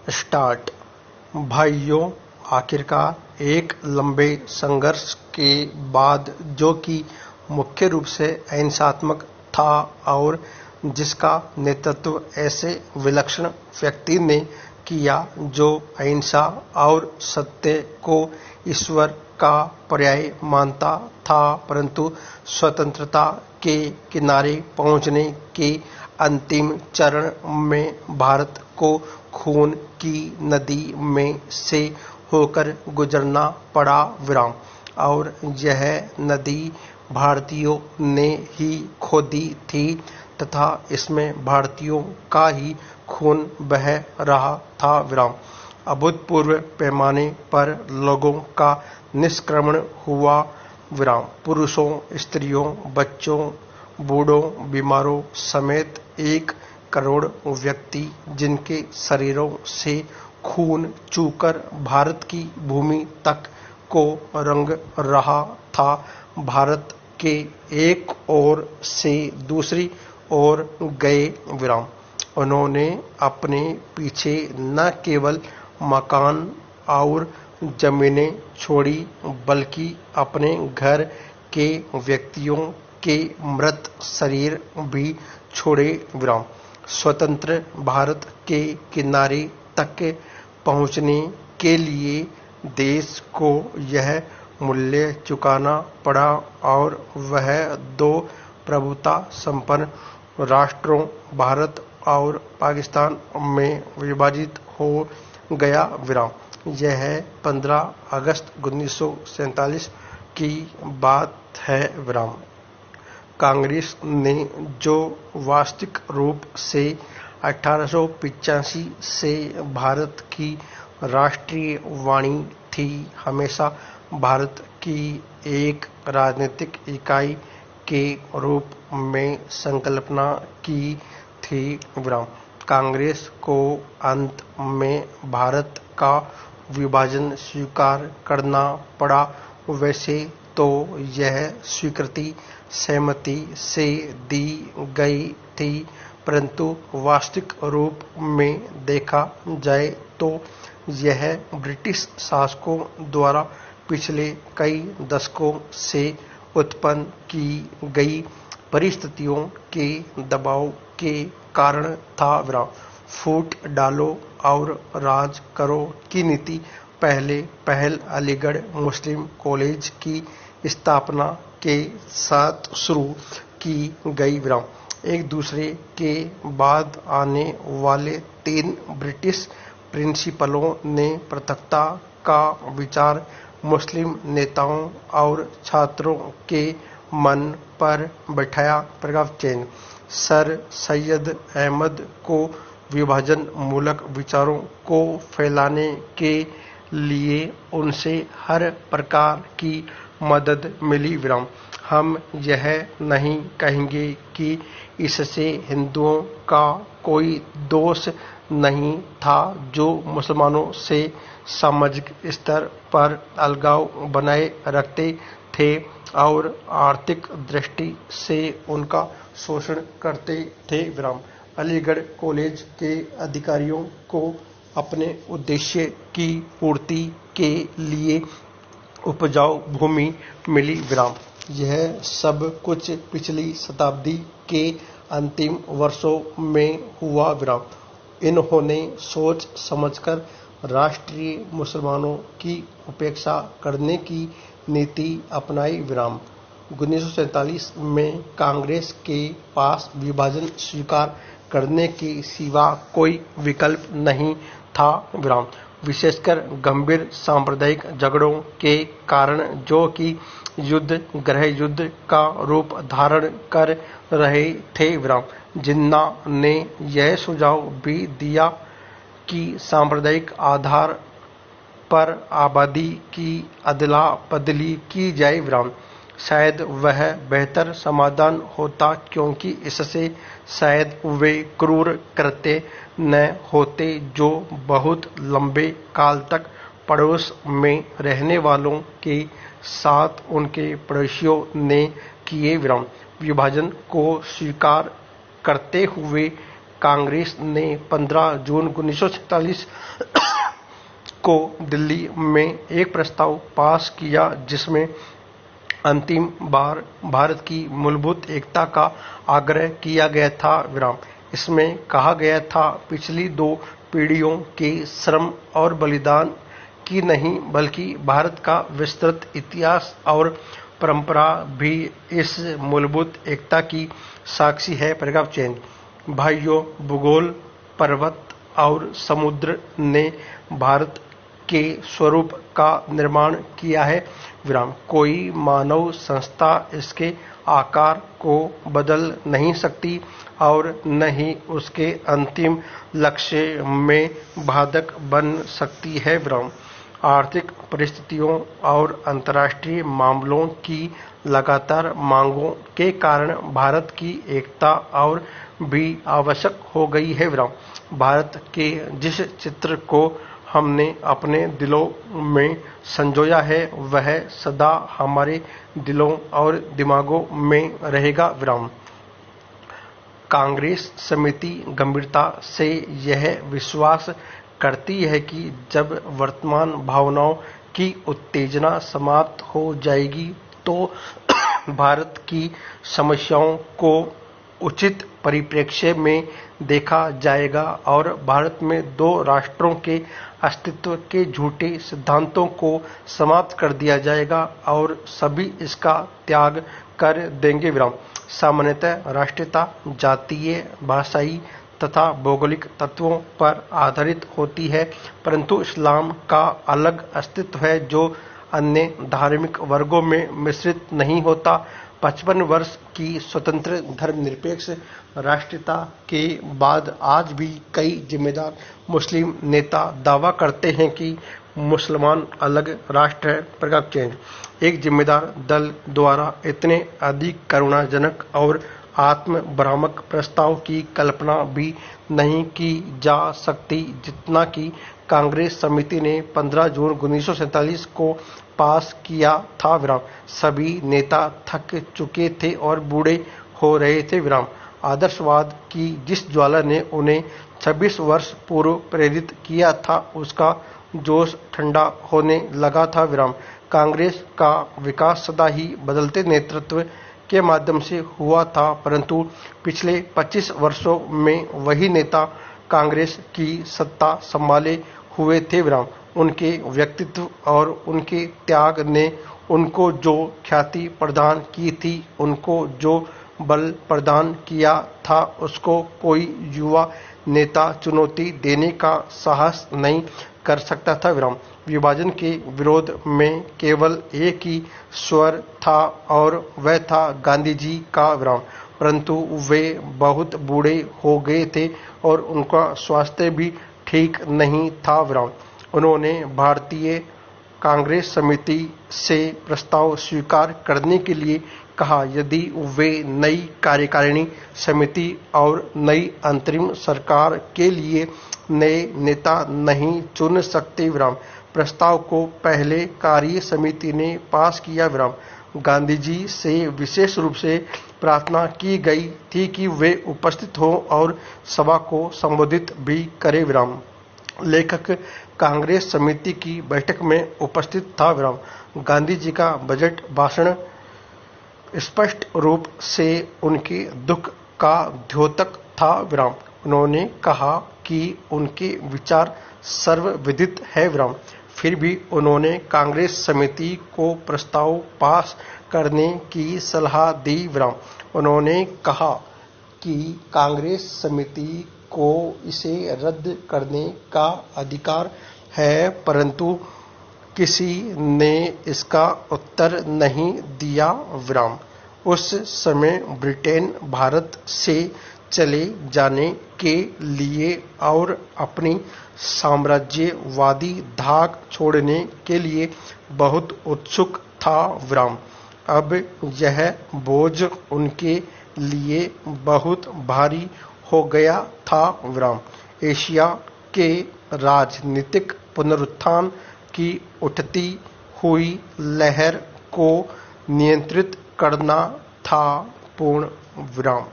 Start. भाइयों, आखिरकार एक लंबे संघर्ष के बाद, जो कि मुख्य रूप से अहिंसात्मक था और जिसका नेतृत्व ऐसे विलक्षण व्यक्ति ने किया जो अहिंसा और सत्य को ईश्वर का पर्याय मानता था, परंतु स्वतंत्रता के किनारे पहुंचने के अंतिम चरण में भारत को खून की नदी में से होकर गुजरना पड़ा। और यह नदी भारतीयों ने ही खोदी थी तथा इसमें भारतीयों का ही खून बह रहा था। अभूतपूर्व पैमाने पर लोगों का निष्क्रमण हुआ। पुरुषों, स्त्रियों, बच्चों, बूढ़ों, बीमारों समेत 1 करोड़ व्यक्ति, जिनके शरीरों से खून चूकर भारत की भूमि तक को रंग रहा था, भारत के एक ओर से दूसरी ओर गए। उन्होंने अपने पीछे न केवल मकान और जमीनें छोड़ी, बल्कि अपने घर के व्यक्तियों के मृत शरीर भी छोड़े। स्वतंत्र भारत के किनारे तक पहुंचने के लिए देश को यह मूल्य चुकाना पड़ा और वह 2 प्रभुता संपन्न राष्ट्रों भारत और पाकिस्तान में विभाजित हो गया। यह 15 अगस्त 1947 की बात है। कांग्रेस ने, जो वास्तविक रूप से 1885 से भारत की राष्ट्रीय वाणी थी, हमेशा भारत की एक राजनीतिक इकाई के रूप में संकल्पना की थी। कांग्रेस को अंत में भारत का विभाजन स्वीकार करना पड़ा। वैसे तो यह स्वीकृति सहमति से दी गई थी, परंतु वास्तविक रूप में देखा जाए तो यह ब्रिटिश शासकों द्वारा पिछले कई दशकों से उत्पन्न की गई परिस्थितियों के दबाव के कारण था। फूट डालो और राज करो की नीति पहल अलीगढ़ मुस्लिम कॉलेज की स्थापना के साथ शुरू की गई। एक दूसरे के बाद आने वाले 3 ब्रिटिश प्रिंसिपलों ने पृथकता का विचार मुस्लिम नेताओं और छात्रों के मन पर बैठाया। सर सैयद अहमद को विभाजन मूलक विचारों को फैलाने के लिए उनसे हर प्रकार की मदद मिली। हम यह नहीं कहेंगे कि इससे हिंदुओं का कोई दोष नहीं था, जो मुसलमानों से सामाजिक स्तर पर अलगाव बनाए रखते थे और आर्थिक दृष्टि से उनका शोषण करते थे। अलीगढ़ कॉलेज के अधिकारियों को अपने उद्देश्य की पूर्ति के लिए उपजाऊ भूमि मिली। यह सब कुछ पिछली शताब्दी के अंतिम वर्षों में हुआ। इन्होंने सोच समझकर राष्ट्रीय मुसलमानों की उपेक्षा करने की नीति अपनाई। 1947 में कांग्रेस के पास विभाजन स्वीकार करने के सिवा कोई विकल्प नहीं था, विशेषकर गंभीर सांप्रदायिक झगड़ों के कारण, जो कि युद्ध गृह युद्ध का रूप धारण कर रहे थे। जिन्ना ने यह सुझाव भी दिया कि सांप्रदायिक आधार पर आबादी की अदला बदली की जाए। शायद वह बेहतर समाधान होता, क्योंकि इससे शायद वे क्रूर कृत्य न होते जो बहुत लंबे काल तक पड़ोस में रहने वालों के साथ उनके पड़ोसियों ने किए। विभाजन को स्वीकार करते हुए कांग्रेस ने 15 जून 1947 को दिल्ली में एक प्रस्ताव पास किया जिसमें अंतिम बार भारत की मूलभूत एकता का आग्रह किया गया था। इसमें कहा गया था, पिछली 2 पीढ़ियों के श्रम और बलिदान की नहीं बल्कि भारत का विस्तृत इतिहास और परंपरा भी इस मूलभूत एकता की साक्षी है। Paragraph change. भाइयों, भूगोल, पर्वत और समुद्र ने भारत के स्वरूप का निर्माण किया है। कोई मानव संस्था इसके आकार को बदल नहीं सकती और न ही उसके अंतिम लक्ष्य में बाधक बन सकती है। आर्थिक परिस्थितियों और अंतर्राष्ट्रीय मामलों की लगातार मांगों के कारण भारत की एकता और भी आवश्यक हो गई है। भारत के जिस चित्र को हमने अपने दिलों में संजोया है वह सदा हमारे दिलों और दिमागों में रहेगा। कांग्रेस समिति गंभीरता से यह विश्वास करती है कि जब वर्तमान भावनाओं की उत्तेजना समाप्त हो जाएगी तो भारत की समस्याओं को उचित परिप्रेक्ष्य में देखा जाएगा और भारत में 2 राष्ट्रों के अस्तित्व के झूठे सिद्धांतों को समाप्त कर दिया जाएगा और सभी इसका त्याग कर देंगे। सामान्यतः राष्ट्रीयता जातीय, भाषाई तथा भौगोलिक तत्वों पर आधारित होती है, परंतु इस्लाम का अलग अस्तित्व है जो अन्य धार्मिक वर्गों में मिश्रित नहीं होता। 55 वर्ष की स्वतंत्र धर्मनिरपेक्ष राष्ट्रीयता के बाद आज भी कई जिम्मेदार मुस्लिम नेता दावा करते हैं कि मुसलमान अलग राष्ट्र है। Paragraph change. एक जिम्मेदार दल द्वारा इतने अधिक करुणाजनक और आत्मभ्रामक प्रस्ताव की कल्पना भी नहीं की जा सकती जितना कि कांग्रेस समिति ने 15 जून 1947 को पास किया था। सभी नेता थक चुके थे और बूढ़े हो रहे थे। आदर्शवाद की जिस ज्वाला ने उन्हें 26 वर्ष पूर्व प्रेरित किया था उसका जोश ठंडा होने लगा था। कांग्रेस का विकास सदा ही बदलते नेतृत्व के माध्यम से हुआ था, परंतु पिछले 25 वर्षों में वही नेता कांग्रेस की सत्ता संभाले हुए थे। उनके व्यक्तित्व और उनके त्याग ने उनको जो ख्याति प्रदान की थी, उनको जो बल प्रदान किया था, उसको कोई युवा नेता चुनौती देने का साहस नहीं कर सकता था। विभाजन के विरोध में केवल एक ही स्वर था और वह था गांधी जी का। परंतु वे बहुत बूढ़े हो गए थे और उनका स्वास्थ्य भी ठीक नहीं था। उन्होंने भारतीय कांग्रेस समिति से प्रस्ताव स्वीकार करने के लिए कहा। यदि वे नई कार्यकारिणी समिति और नई अंतरिम सरकार के लिए नए नेता नहीं चुन सकते, प्रस्ताव को पहले कार्य समिति ने पास किया। गांधी जी से विशेष रूप से प्रार्थना की गई थी कि वे उपस्थित हों और सभा को संबोधित भी करें। लेखक कांग्रेस समिति की बैठक में उपस्थित था। गांधी जी का बजट भाषण स्पष्ट रूप से उनके दुख का द्योतक था। उन्होंने कहा कि उनके विचार सर्वविदित है। फिर भी उन्होंने कांग्रेस समिति को प्रस्ताव पास करने की सलाह दी। उन्होंने कहा कि कांग्रेस समिति को इसे रद्द करने का अधिकार है, परंतु किसी ने इसका उत्तर नहीं दिया। उस समय ब्रिटेन भारत से चले जाने के लिए और अपनी साम्राज्यवादी धाक छोड़ने के लिए बहुत उत्सुक था। अब यह बोझ उनके लिए बहुत भारी हो गया था। एशिया के राजनीतिक पुनरुत्थान की उठती हुई लहर को नियंत्रित करना था। पूर्ण विराम।